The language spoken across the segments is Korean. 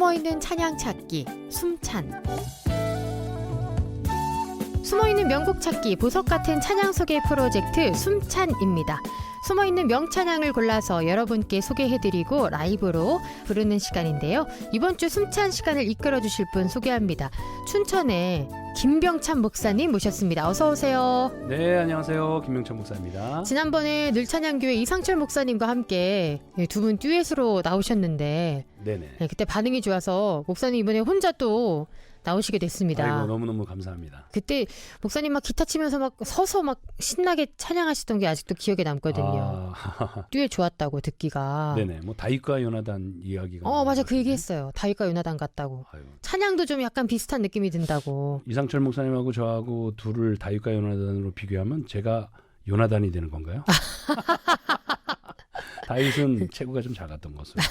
숨어있는 찬양 찾기, 숨찬. 숨어있는 명곡 찾기, 보석 같은 찬양 소개 프로젝트 숨찬입니다. 숨어있는 명찬양을 골라서 여러분께 소개해드리고 라이브로 부르는 시간인데요. 이번 주 숨찬 시간을 이끌어주실 분 소개합니다. 춘천의 김병찬 목사님 모셨습니다. 어서 오세요. 네, 안녕하세요. 김병찬 목사입니다. 지난번에 늘찬양교회 이상철 목사님과 함께 두 분 듀엣으로 나오셨는데 네네. 네, 그때 반응이 좋아서 목사님 이번에 혼자 또 나오시게 됐습니다. 아이고, 너무너무 감사합니다. 그때 목사님 막 기타 치면서 막 서서 막 신나게 찬양하시던 게 아직도 기억에 남거든요. 듀엣 좋았다고 듣기가. 네네. 뭐 다윗과 요나단 이야기가. 맞아, 그 얘기했어요. 다윗과 요나단 같다고. 아유. 찬양도 좀 약간 비슷한 느낌이 든다고. 이상철 목사님하고 저하고 둘을 다윗과 요나단으로 비교하면 제가 요나단이 되는 건가요? 다윗은 체구가 좀 작았던 것으로.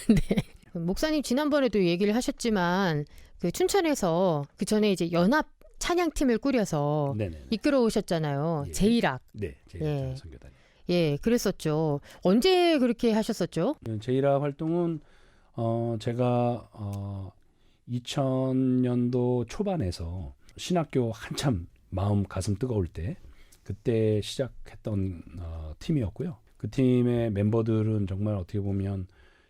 네. 목사님 지난번에도 얘기를 하셨지만 그 춘천에서 그 전에 이제 연합 찬양팀을 꾸려서 네네. 이끌어 오셨잖아요. 예. 제일학. 네, 예. 제일학 선교단. 예, 그랬었죠. 언제 그렇게 하셨었죠? 제일학 활동은 제가 2000년도 초반에서 신학교 한참 마음 가슴 뜨거울 때 그때 시작했던 팀이었고요. 그 팀의 멤버들은 정말 어떻게 보면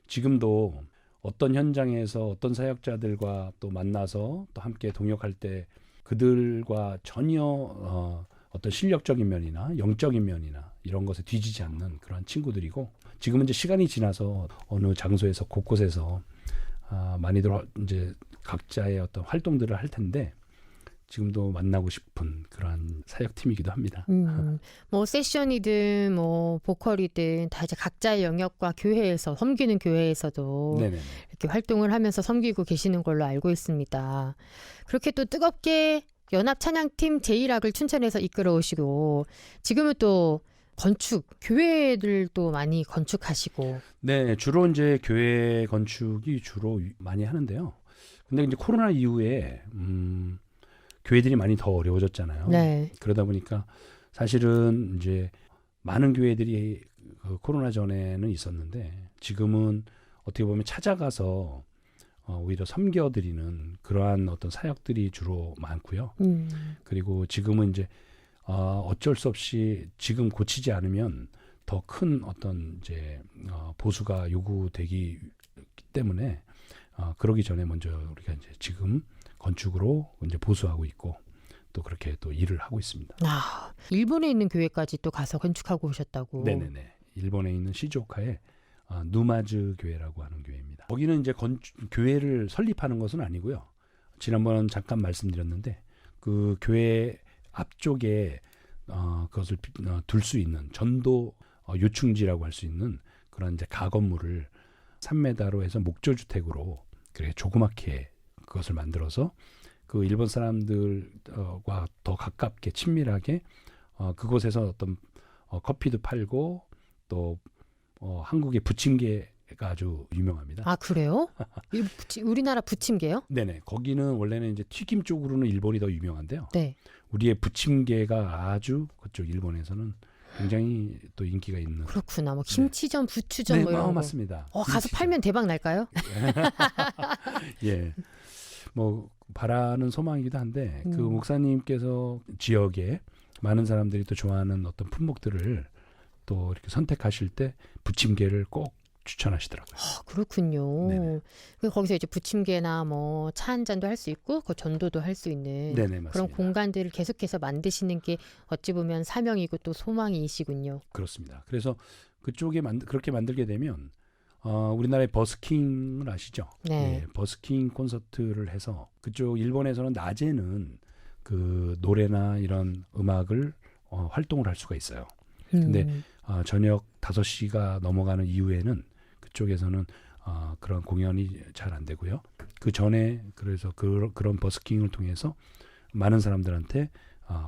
지금도 어떤 현장에서 어떤 사역자들과 또 만나서 또 함께 동역할 때 그들과 전혀 어떤 실력적인 면이나 영적인 면이나 이런 것에 뒤지지 않는 그런 친구들이고, 지금은 이제 시간이 지나서 어느 장소에서 곳곳에서 많이들 이제 각자의 어떤 활동들을 할 텐데 지금도 만나고 싶은 그런 사역팀이기도 합니다. 뭐 세션이든 뭐 보컬이든 다 이제 각자의 영역과 교회에서 섬기는 교회에서도 네네. 이렇게 활동을 하면서 섬기고 계시는 걸로 알고 있습니다. 그렇게 또 뜨겁게 연합 찬양팀 제일학을 춘천에서 이끌어 오시고 지금은 또 건축, 교회들도 많이 건축하시고. 네, 주로 이제 교회 건축이 주로 많이 하는데요. 근데 이제 코로나 이후에 교회들이 많이 더 어려워졌잖아요. 네. 그러다 보니까 사실은 이제 많은 교회들이 그 코로나 전에는 있었는데 지금은 어떻게 보면 찾아가서 오히려 섬겨드리는 그러한 어떤 사역들이 주로 많고요. 그리고 지금은 이제 어쩔 수 없이 지금 고치지 않으면 더 큰 어떤 이제 보수가 요구되기 때문에 그러기 전에 먼저 우리가 이제 지금 건축으로 이제 보수하고 있고 또 그렇게 또 일을 하고 있습니다. 일본에 있는 교회까지 또 가서 건축하고 오셨다고. 네네네. 일본에 있는 시즈오카에 누마즈 교회라고 하는 교회입니다. 거기는 이제 교회를 설립하는 것은 아니고요. 지난번 잠깐 말씀드렸는데 그 교회 앞쪽에 그것을 둘 수 있는 전도 요충지라고 할 수 있는 그런 이제 가건물을 3m로 해서 목조주택으로 그렇게 조그맣게 그것을 만들어서 그 일본 사람들과 더 가깝게 친밀하게 그곳에서 어떤 커피도 팔고 또 한국의 부침개가 아주 유명합니다. 아, 그래요? 우리나라 부침개요? 네네. 거기는 원래는 이제 튀김 쪽으로는 일본이 더 유명한데요. 네. 우리의 부침개가 아주 그쪽 일본에서는 굉장히 또 인기가 있는. 그렇구나. 뭐 김치전, 부추전 네, 뭐 이런 거. 맞습니다. 가서 김치전. 팔면 대박 날까요? 예. 뭐 바라는 소망이기도 한데 그 목사님께서 지역에 많은 사람들이 또 좋아하는 어떤 품목들을 또 이렇게 선택하실 때 부침개를 꼭 추천하시더라고요. 그렇군요. 네네. 거기서 이제 부침개나 뭐 차 한 잔도 할 수 있고 그 전도도 할 수 있는 네네, 맞습니다. 그런 공간들을 계속해서 만드시는 게 어찌 보면 사명이고 또 소망이시군요. 그렇습니다. 그래서 그쪽에 그렇게 만들게 되면 우리나라의 버스킹을 아시죠? 네. 버스킹 콘서트를 해서 그쪽 일본에서는 낮에는 그 노래나 이런 음악을 활동을 할 수가 있어요. 근데 저녁 5시가 넘어가는 이후에는 그쪽에서는 그런 공연이 잘 안 되고요. 그 전에 그래서 그런 버스킹을 통해서 많은 사람들한테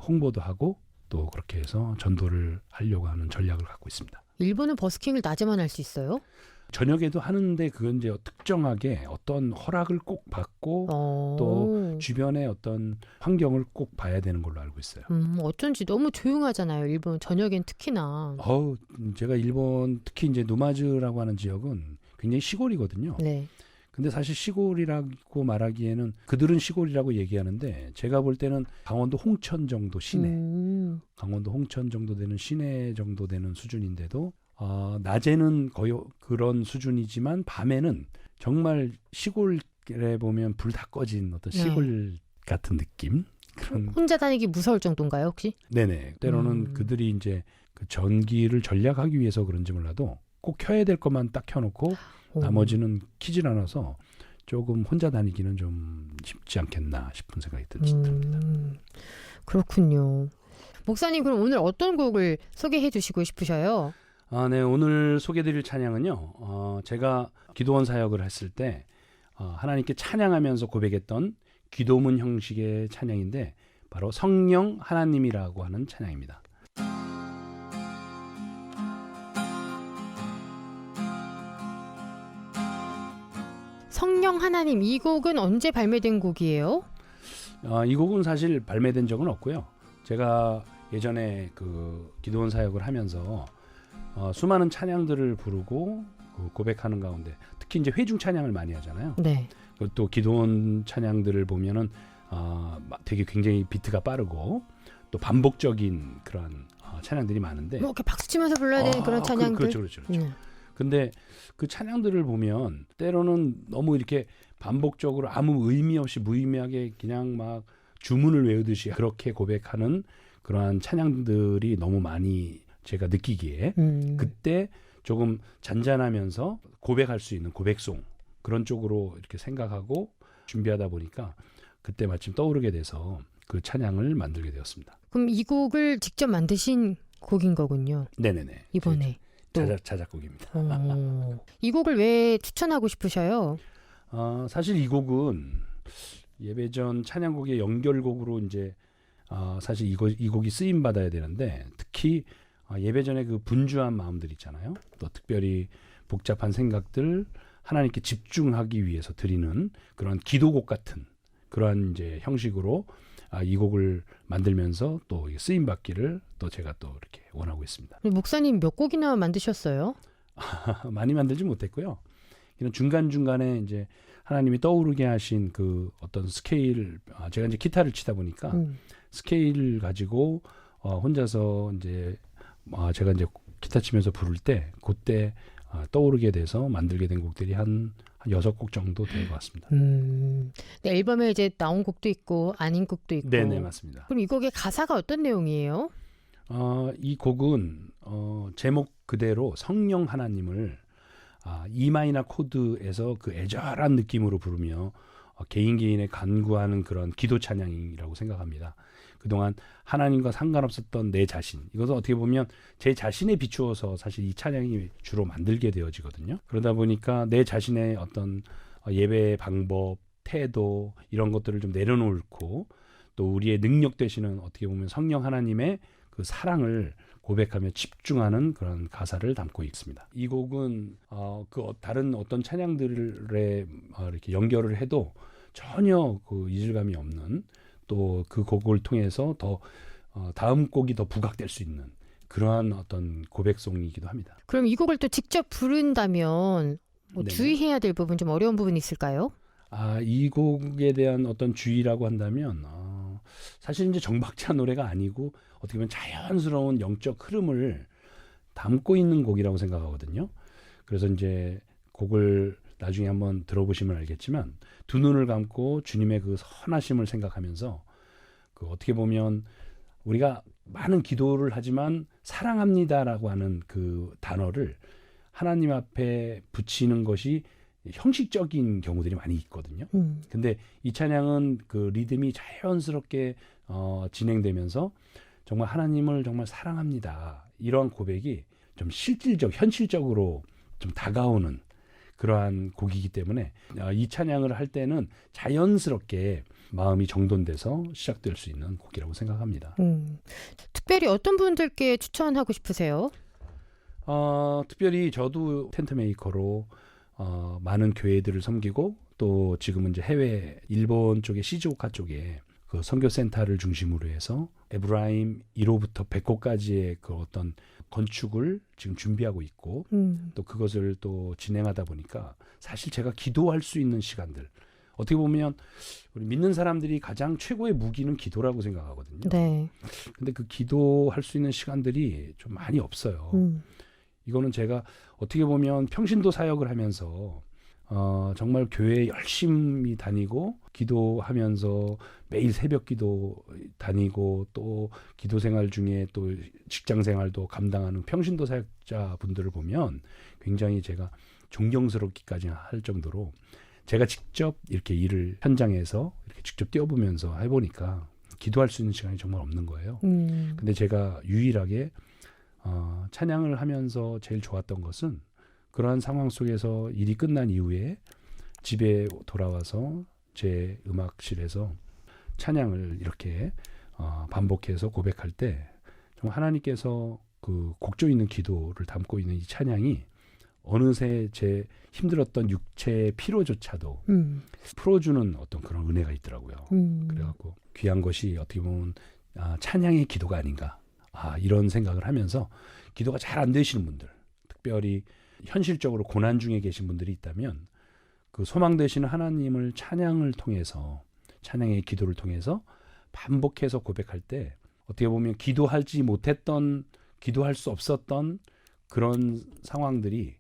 홍보도 하고 또 그렇게 해서 전도를 하려고 하는 전략을 갖고 있습니다. 일본은 버스킹을 낮에만 할 수 있어요? 저녁에도 하는데 그건 이제 특정하게 어떤 허락을 꼭 받고 또 주변의 어떤 환경을 꼭 봐야 되는 걸로 알고 있어요. 어쩐지 너무 조용하잖아요. 일본 저녁엔 특히나. 제가 일본 특히 이제 누마즈라고 하는 지역은 굉장히 시골이거든요. 네. 근데 사실 시골이라고 말하기에는 그들은 시골이라고 얘기하는데 제가 볼 때는 강원도 홍천 정도 시내, 강원도 홍천 정도 되는 시내 정도 되는 수준인데도 낮에는 거의 그런 수준이지만 밤에는 정말 시골에 보면 불 다 꺼진 어떤 시골 같은 느낌. 그런 혼자 다니기 무서울 정도인가요, 혹시? 네네. 때로는 그들이 이제 그 전기를 절약하기 위해서 그런지 몰라도 꼭 켜야 될 것만 딱 켜놓고 나머지는 키질 않아서 조금 혼자 다니기는 좀 쉽지 않겠나 싶은 생각이 듭니다. 그렇군요. 목사님 그럼 오늘 어떤 곡을 소개해 주시고 싶으셔요? 네. 오늘 소개드릴 찬양은요. 제가 기도원 사역을 했을 때 하나님께 찬양하면서 고백했던 기도문 형식의 찬양인데 바로 성령 하나님이라고 하는 찬양입니다. 성령 하나님 이 곡은 언제 발매된 곡이에요? 이 곡은 사실 발매된 적은 없고요. 제가 예전에 그 기도원 사역을 하면서 수많은 찬양들을 부르고 고백하는 가운데 특히 이제 회중 찬양을 많이 하잖아요. 네. 또 기도원 찬양들을 보면은 되게 굉장히 비트가 빠르고 또 반복적인 그런 찬양들이 많은데 뭐 이렇게 박수 치면서 불러야 되는 그런 찬양들. 그렇죠. 근데 그 찬양들을 보면 때로는 너무 이렇게 반복적으로 아무 의미 없이 무의미하게 그냥 막 주문을 외우듯이 그렇게 고백하는 그러한 찬양들이 너무 많이 제가 느끼기에 그때 조금 잔잔하면서 고백할 수 있는 고백송 그런 쪽으로 이렇게 생각하고 준비하다 보니까 그때 마침 떠오르게 돼서 그 찬양을 만들게 되었습니다. 그럼 이 곡을 직접 만드신 곡인 거군요. 네네네. 이번에 또 자작곡입니다. 이 곡을 왜 추천하고 싶으셔요? 사실 이 곡은 예배전 찬양곡의 연결곡으로 이제 사실 이 곡이 쓰임 받아야 되는데 특히 예배전에 그 분주한 마음들 있잖아요. 또 특별히 복잡한 생각들 하나님께 집중하기 위해서 드리는 그런 기도곡 같은 그러한 이제 형식으로 이 곡을 만들면서 또 쓰임 받기를 또 제가 또 이렇게 원하고 있습니다. 목사님 몇 곡이나 만드셨어요? 많이 만들지 못했고요. 이런 중간중간에 이제 하나님이 떠오르게 하신 그 어떤 스케일, 제가 이제 기타를 치다 보니까 스케일을 가지고 혼자서 이제 제가 이제 기타 치면서 부를 때 그때 떠오르게 돼서 만들게 된 곡들이 한 6곡 정도 된 것 같습니다. 네, 앨범에 이제 나온 곡도 있고 아닌 곡도 있고. 네네 맞습니다. 그럼 이 곡의 가사가 어떤 내용이에요? 이 곡은 제목 그대로 성령 하나님을 E 마이너 코드에서 그 애절한 느낌으로 부르며 개인의 간구하는 그런 기도 찬양이라고 생각합니다. 그동안 하나님과 상관없었던 내 자신, 이것은 어떻게 보면 제 자신에 비추어서 사실 이 찬양이 주로 만들게 되어지거든요. 그러다 보니까 내 자신의 어떤 예배의 방법, 태도 이런 것들을 좀 내려놓고 또 우리의 능력 되시는 어떻게 보면 성령 하나님의 그 사랑을 고백하며 집중하는 그런 가사를 담고 있습니다. 이 곡은 그 다른 어떤 찬양들에 이렇게 연결을 해도 전혀 그 이질감이 없는 또 그 곡을 통해서 더 다음 곡이 더 부각될 수 있는 그러한 어떤 고백송이기도 합니다. 그럼 이 곡을 또 직접 부른다면 뭐 주의해야 될 부분 좀 어려운 부분이 있을까요? 이 곡에 대한 어떤 주의라고 한다면 사실 이제 정박자 노래가 아니고 어떻게 보면 자연스러운 영적 흐름을 담고 있는 곡이라고 생각하거든요. 그래서 이제 곡을 나중에 한번 들어보시면 알겠지만 두 눈을 감고 주님의 그 선하심을 생각하면서 그 어떻게 보면 우리가 많은 기도를 하지만 사랑합니다라고 하는 그 단어를 하나님 앞에 붙이는 것이 형식적인 경우들이 많이 있거든요. 근데 이 찬양은 그 리듬이 자연스럽게 진행되면서 정말 하나님을 정말 사랑합니다. 이러한 고백이 좀 현실적으로 좀 다가오는 그러한 곡이기 때문에 이 찬양을 할 때는 자연스럽게 마음이 정돈돼서 시작될 수 있는 곡이라고 생각합니다. 특별히 어떤 분들께 추천하고 싶으세요? 특별히 저도 텐트 메이커로 많은 교회들을 섬기고 또 지금은 이제 해외 일본 쪽의 시즈오카 쪽에 그 선교센터를 중심으로 해서 에브라임 1호부터 100호까지의 그 어떤 건축을 지금 준비하고 있고 또 그것을 또 진행하다 보니까 사실 제가 기도할 수 있는 시간들 어떻게 보면 우리 믿는 사람들이 가장 최고의 무기는 기도라고 생각하거든요. 네. 근데 그 기도할 수 있는 시간들이 좀 많이 없어요. 이거는 제가 어떻게 보면 평신도 사역을 하면서 정말 교회에 열심히 다니고 기도하면서 매일 새벽 기도 다니고 또 기도 생활 중에 또 직장 생활도 감당하는 평신도 사역자 분들을 보면 굉장히 제가 존경스럽기까지 할 정도로 제가 직접 이렇게 일을 현장에서 이렇게 직접 뛰어보면서 해보니까 기도할 수 있는 시간이 정말 없는 거예요. 근데 제가 유일하게 찬양을 하면서 제일 좋았던 것은 그러한 상황 속에서 일이 끝난 이후에 집에 돌아와서 제 음악실에서 찬양을 이렇게 반복해서 고백할 때 정말 하나님께서 그 곡조 있는 기도를 담고 있는 이 찬양이 어느새 제 힘들었던 육체의 피로조차도 풀어주는 어떤 그런 은혜가 있더라고요. 그래갖고 귀한 것이 어떻게 보면 찬양의 기도가 아닌가 이런 생각을 하면서 기도가 잘 안 되시는 분들 특별히 현실적으로 고난 중에 계신 분들이 있다면 그 소망 되시는 하나님을 찬양을 통해서 찬양의 기도를 통해서 반복해서 고백할 때 어떻게 보면 기도하지 못했던 기도할 수 없었던 그런 상황들이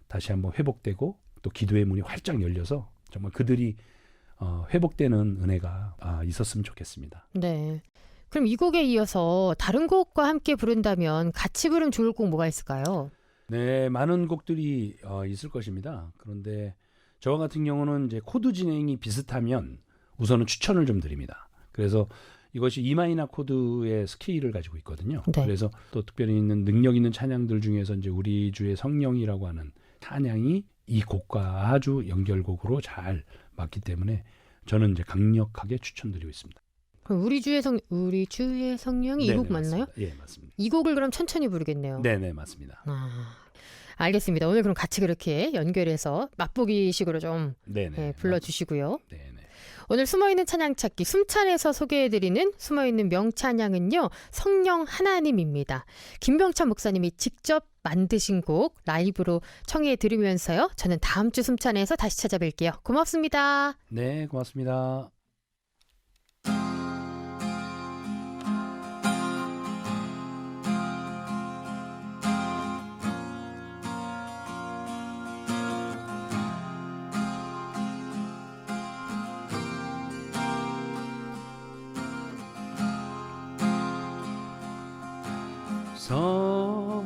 다시 한번 회복되고 또 기도의 문이 활짝 열려서 정말 그들이 회복되는 은혜가 있었으면 좋겠습니다. 네. 그럼 이 곡에 이어서 다른 곡과 함께 부른다면 같이 부르면 좋을 곡 뭐가 있을까요? 네, 많은 곡들이 있을 것입니다. 그런데 저와 같은 경우는 이제 코드 진행이 비슷하면 우선은 추천을 좀 드립니다. 그래서 이것이 E마이너 코드의 스케일을 가지고 있거든요. 네. 그래서 또 특별히 있는 능력 있는 찬양들 중에서 이제 우리 주의 성령이라고 하는 찬양이 이 곡과 아주 연결곡으로 잘 맞기 때문에 저는 이제 강력하게 추천드리고 있습니다. 그럼 우리 주의 성령이 이 곡 맞나요? 맞습니다. 예, 맞습니다. 이 곡을 그럼 천천히 부르겠네요. 네, 맞습니다. 알겠습니다. 오늘 그럼 같이 그렇게 연결해서 맛보기식으로 좀 네네. 불러주시고요. 네네. 오늘 숨어있는 찬양 찾기 숨찬에서 소개해드리는 숨어있는 명찬양은요. 성령 하나님입니다. 김병찬 목사님이 직접 만드신 곡 라이브로 청해 들으면서요. 저는 다음 주 숨찬에서 다시 찾아뵐게요. 고맙습니다. 네, 고맙습니다.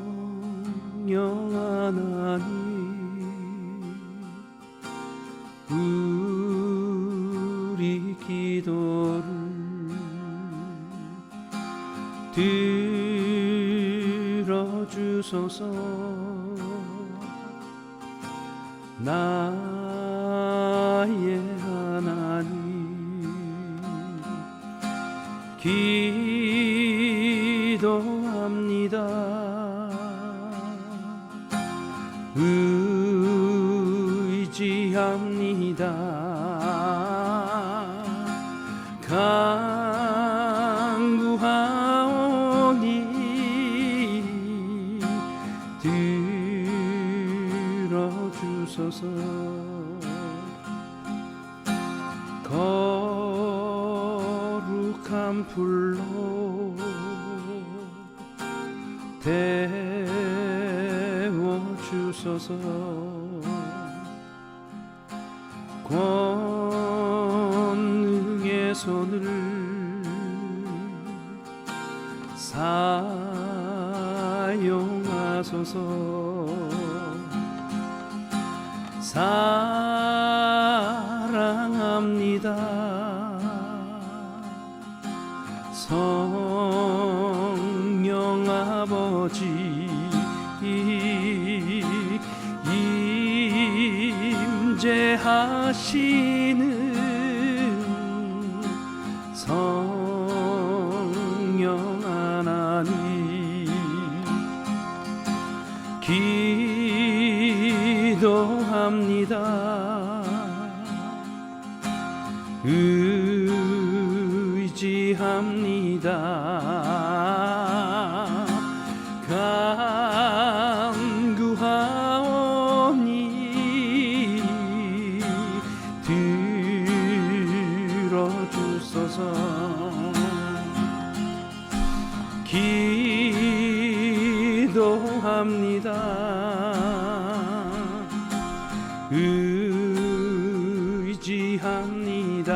성령 하나님 우리 기도를 들어주소서 나의 하나님 기도합니다. 의지합니다. 간구하오니 들어주소서. 거룩한 불로 태워주소서. 권능의 손을 사용하소서. 사랑합니다. 성령 아버지 임재하시는 성령 하나님 기도합니다. 의지합니다. 기도합니다. 의지합니다.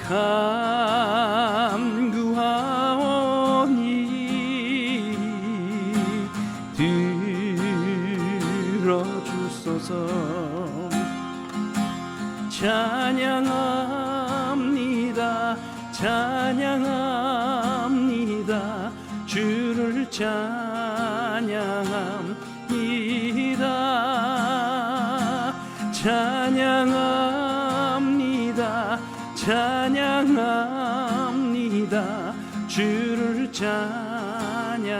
간구하오니 들어주소서. 찬양합니다. 찬양합니다. 주를 찬양합니다. 찬양합니다. 찬양합니다. 주를 찬양합니다.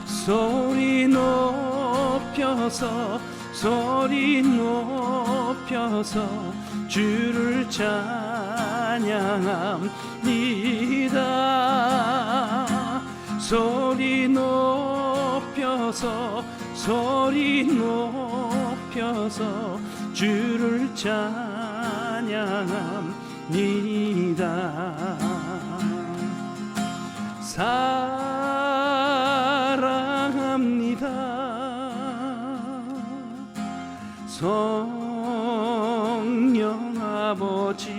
소리 높여서 소리 높여서 주를 찬양합니다. 소리 높여서 소리 높여서 주를 찬양합니다. 사랑합니다. 성령 아버지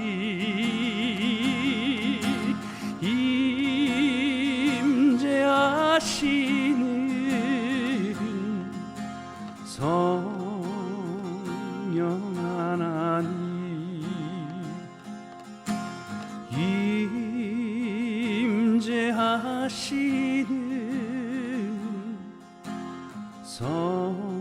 임재하시는 성령 하나님 임재하시는 성령